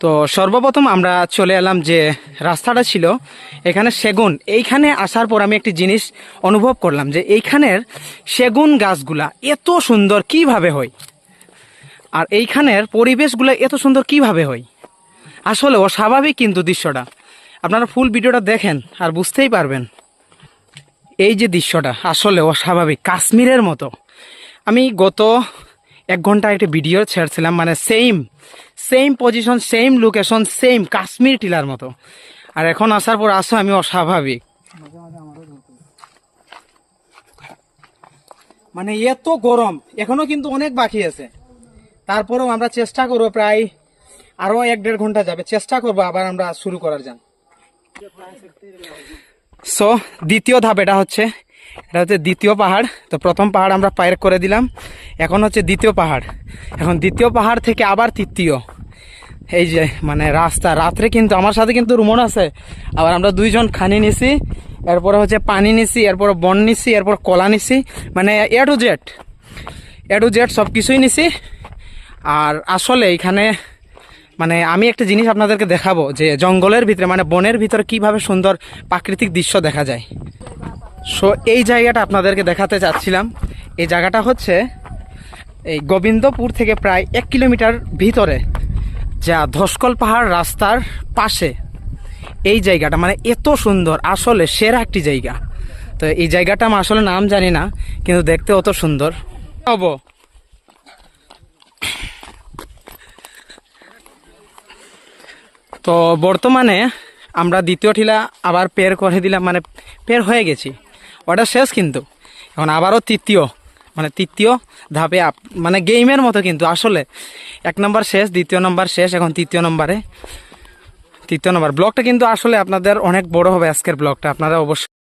তো সর্বপ্রথম আমরা চলে এলাম যে রাস্তাটা ছিল এখানে সেগুন। এইখানে আসার পর আমি একটি জিনিস অনুভব করলাম যে এইখানের সেগুন গাছগুলা এত সুন্দর কিভাবে হয়, আর এইখানের পরিবেশগুলো এত সুন্দর কিভাবে হয়। আসলে অস্বাভাবিক কিন্তু দৃশ্যটা, আপনারা ফুল ভিডিওটা দেখেন আর বুঝতেই পারবেন। এই যে দৃশ্যটা আসলে অস্বাভাবিক, কাশ্মীরের মতো। আমি গত 1 ঘন্টা একটা ভিডিও ছেড়েছিলাম, মানে same position, same location, same Kashmir tiller মতো। আর এখন আসার পর আসো আমি অস্বাভাবিক, মানে এত গরম। এখনো কিন্তু অনেক বাকি আছে, তারপরেও আমরা চেষ্টা করবো, প্রায় আরো 1-1.5 ঘন্টা যাবে, চেষ্টা করবো আবার আমরা শুরু করার যান। সো দ্বিতীয় ধাপ এটা হচ্ছে দ্বিতীয় পাহাড়। তো প্রথম পাহাড় আমরা পার করে দিলাম, এখন হচ্ছে দ্বিতীয় পাহাড়। এখন দ্বিতীয় পাহাড় থেকে আবার তৃতীয়। এই যে মানে রাস্তা, রাত্রে কিন্তু আমার সাথে কিন্তু রুমন আছে, আবার আমরা 2 জন খানি নিছি, এরপরে হচ্ছে পানি নিছি, এরপরে বন নিছি, এরপর কলা নিছি, মানে এ টু জেড সব কিছুই নিছি। আর আসলে এখানে মানে আমি একটা জিনিস আপনাদেরকে দেখাবো যে জঙ্গলের ভিতরে, মানে বনের ভিতরে কিভাবে সুন্দর প্রাকৃতিক দৃশ্য দেখা যায়। সো এই জায়গাটা আপনাদেরকে দেখাতে চাচ্ছিলাম। এই জায়গাটা হচ্ছে এই গোবিন্দপুর থেকে প্রায় 1 কিলোমিটার ভিতরে, যা ধসকল পাহাড় রাস্তার পাশে এই জায়গাটা, মানে এত সুন্দর, আসলে সেরা একটি জায়গা। তো এই জায়গাটা আমি আসলে নাম জানি না, কিন্তু দেখতে অত সুন্দর হবো। তো বর্তমানে আমরা দ্বিতীয় টিলা আবার পের করে দিলাম, মানে পের হয়ে গেছি, ওটা শেষ। কিন্তু এখন আবারও তৃতীয় ধাপে মানে গেমের মতো, কিন্তু আসলে 1 নম্বর শেষ, 2য় নম্বর শেষ, এখন 3য় নম্বর ব্লগটা কিন্তু আসলে আপনাদের অনেক বড় হবে আজকের ব্লগটা, আপনারা অবশ্যই